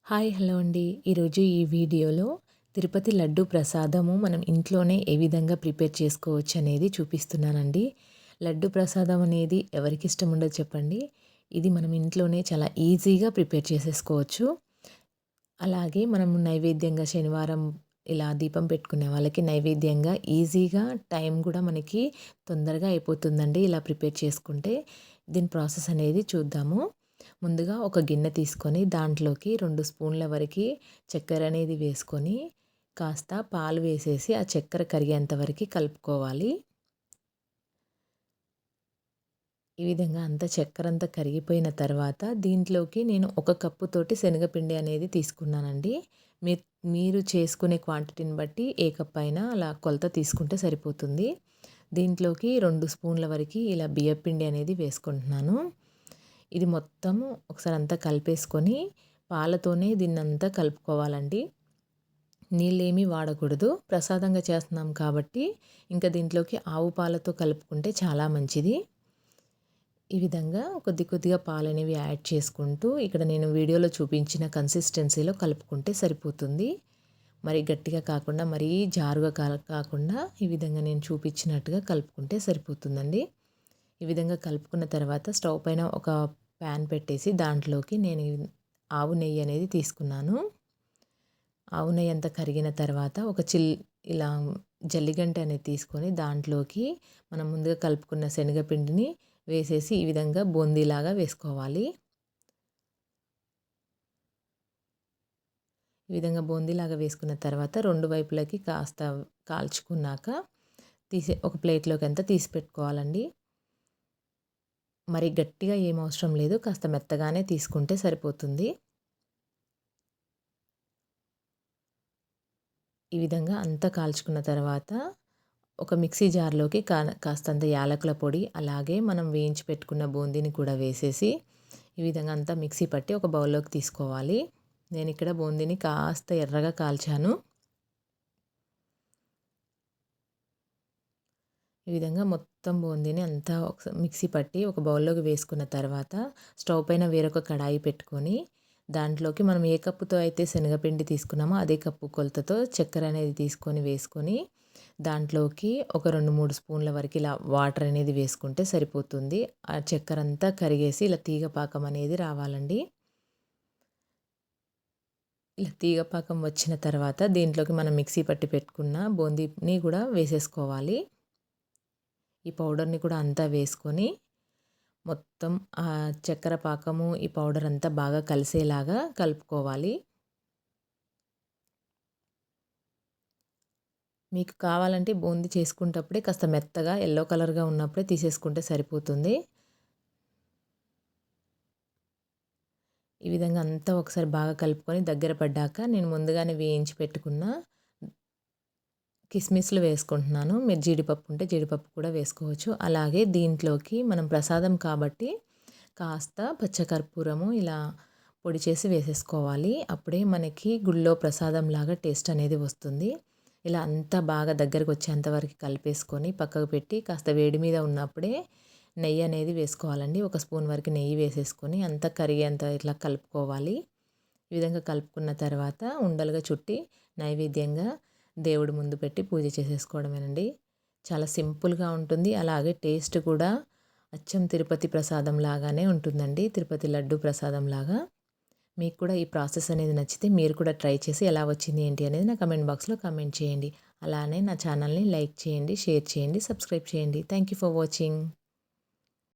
Hi hello అండి. ఈరోజు ఈ వీడియోలో తిరుపతి లడ్డు ప్రసాదము మనం ఇంట్లోనే ఏ విధంగా ప్రిపేర్ చేసుకోవచ్చు అనేది చూపిస్తున్నానండి. లడ్డు ప్రసాదం అనేది ఎవరికి ఇష్టం ఉండదు చెప్పండి. ఇది మనం ఇంట్లోనే చాలా ఈజీగా ప్రిపేర్ చేసేసుకోవచ్చు. అలాగే మనం నైవేద్యంగా శనివారం ఇలా దీపం పెట్టుకునే వాళ్ళకి నైవేద్యంగా ఈజీగా టైం కూడా మనకి తొందరగా అయిపోతుందండి ఇలా ప్రిపేర్ చేసుకుంటే. దీని ప్రాసెస్ అనేది చూద్దాము. ముందుగా ఒక గిన్నె తీసుకొని దాంట్లోకి 2 స్పూన్ల వరకి చక్కెర అనేది వేసుకొని కాస్త పాలు వేసేసి ఆ చక్కెర కరిగేంత వరకి కలుపుకోవాలి. ఈ విధంగా అంతా చక్కెర అంతా కరిగిపోయిన తర్వాత దీంట్లోకి నేను 1 కప్పు తోటి శనగపిండి అనేది తీసుకున్నానండి. మీరు మీరు చేసుకునే క్వాంటిటీని బట్టి ఏ కప్ అయినా అలా కొలత తీసుకుంటే సరిపోతుంది. దీంట్లోకి 2 స్పూన్ల వరకి ఇలా బియ్యపిండి అనేది వేసుకుంటున్నాను. ఇది మొత్తము ఒకసారి అంతా కలిపేసుకొని పాలతోనే దీన్నంతా కలుపుకోవాలండి. నీళ్ళేమీ వాడకూడదు. ప్రసాదంగా చేస్తున్నాం కాబట్టి ఇంకా దీంట్లోకి ఆవు పాలతో కలుపుకుంటే చాలా మంచిది. ఈ విధంగా కొద్ది కొద్దిగా పాలనేవి యాడ్ చేసుకుంటూ ఇక్కడ నేను వీడియోలో చూపించిన కన్సిస్టెన్సీలో కలుపుకుంటే సరిపోతుంది. మరి గట్టిగా కాకుండా మరీ జారుగా కాకుండా ఈ విధంగా నేను చూపించినట్టుగా కలుపుకుంటే సరిపోతుందండి. ఈ విధంగా కలుపుకున్న తర్వాత స్టవ్ పైన ఒక ప్యాన్ పెట్టేసి దాంట్లోకి నేను ఆవు నెయ్యి అనేది తీసుకున్నాను. ఆవు నెయ్యి అంతా కరిగిన తర్వాత ఒక ఇలా జల్లిగంట అనేది తీసుకొని దాంట్లోకి మనం ముందుగా కలుపుకున్న శనగపిండిని వేసేసి ఈ విధంగా బూందీలాగా వేసుకోవాలి. ఈ విధంగా బూందీలాగా వేసుకున్న తర్వాత 2 వైపులకి కాస్త కాల్చుకున్నాక ఒక ప్లేట్లోకి అంతా తీసి పెట్టుకోవాలండి. మరి గట్టిగా ఏం అవసరం లేదు. కాస్త మెత్తగానే తీసుకుంటే సరిపోతుంది. ఈ విధంగా అంతా కాల్చుకున్న తర్వాత ఒక మిక్సీ జార్‌లోకి కాస్తంత యాలకుల పొడి, అలాగే మనం వేయించి పెట్టుకున్న బూందీని కూడా వేసేసి ఈ విధంగా అంతా మిక్సీ పట్టి ఒక బౌల్‌లోకి తీసుకోవాలి. నేనిక్కడ బూందీని కాస్త ఎర్రగా కాల్చాను. ఈ విధంగా మొత్తం బూందీని అంతా మిక్సీ పట్టి ఒక బౌల్లోకి వేసుకున్న తర్వాత స్టవ్ పైన వేరొక కడాయి పెట్టుకొని దాంట్లోకి మనం ఏ కప్పుతో అయితే శనగపిండి తీసుకున్నామో అదే కప్పు కొలతతో చక్కెర అనేది తీసుకొని వేసుకొని దాంట్లోకి ఒక 2-3 స్పూన్ల వరకు ఇలా వాటర్ అనేది వేసుకుంటే సరిపోతుంది. ఆ చక్కెర అంతా కరిగేసి ఇలా తీగ పాకం అనేది రావాలండి. ఇలా తీగ పాకం వచ్చిన తర్వాత దీంట్లోకి మనం మిక్సీ పట్టి పెట్టుకున్న బూందీని కూడా వేసేసుకోవాలి. ఈ పౌడర్‌ని కూడా అంతా వేసుకొని మొత్తం చక్కెర పాకము, ఈ పౌడర్ అంతా బాగా కలిసేలాగా కలుపుకోవాలి. మీకు కావాలంటే బూందీ చేసుకునేటప్పుడే కాస్త మెత్తగా యెల్లో కలర్‌గా ఉన్నప్పుడే తీసేసుకుంటే సరిపోతుంది. ఈ విధంగా అంతా ఒకసారి బాగా కలుపుకొని దగ్గర పడ్డాక నేను ముందుగానే వేయించి పెట్టుకున్న కిస్మిస్‌లు వేసుకుంటున్నాను. మీరు జీడిపప్పు ఉంటే జీడిపప్పు కూడా వేసుకోవచ్చు. అలాగే దీంట్లోకి మనం ప్రసాదం కాబట్టి కాస్త పచ్చకర్పూరము ఇలా పొడి చేసి వేసేసుకోవాలి. అప్పుడే మనకి గుడిలో ప్రసాదంలాగా టేస్ట్ అనేది వస్తుంది. ఇలా అంతా బాగా దగ్గరకు వచ్చేంత వరకు కలిపేసుకొని పక్కకు పెట్టి కాస్త వేడి మీద ఉన్నప్పుడే నెయ్యి అనేది వేసుకోవాలండి. ఒక స్పూన్ వరకు నెయ్యి వేసేసుకొని అంతా కరిగేంత ఇట్లా కలుపుకోవాలి. ఈ విధంగా కలుపుకున్న తర్వాత ఉండలుగా చుట్టి నైవేద్యంగా దేవుడి ముందు పెట్టి పూజ చేసేసుకోవడమేనండి. చాలా సింపుల్‌గా ఉంటుంది. అలాగే టేస్ట్ కూడా అచ్చం తిరుపతి ప్రసాదం లాగానే ఉంటుందండి. తిరుపతి లడ్డు ప్రసాదం లాగా. మీకు కూడా ఈ ప్రాసెస్ అనేది నచ్చితే మీరు కూడా ట్రై చేసి ఎలా వచ్చింది ఏంటి అనేది నా కమెంట్ బాక్స్‌లో కామెంట్ చేయండి. అలానే నా ఛానల్‌ని లైక్ చేయండి, షేర్ చేయండి, సబ్స్క్రైబ్ చేయండి. Thank you for watching.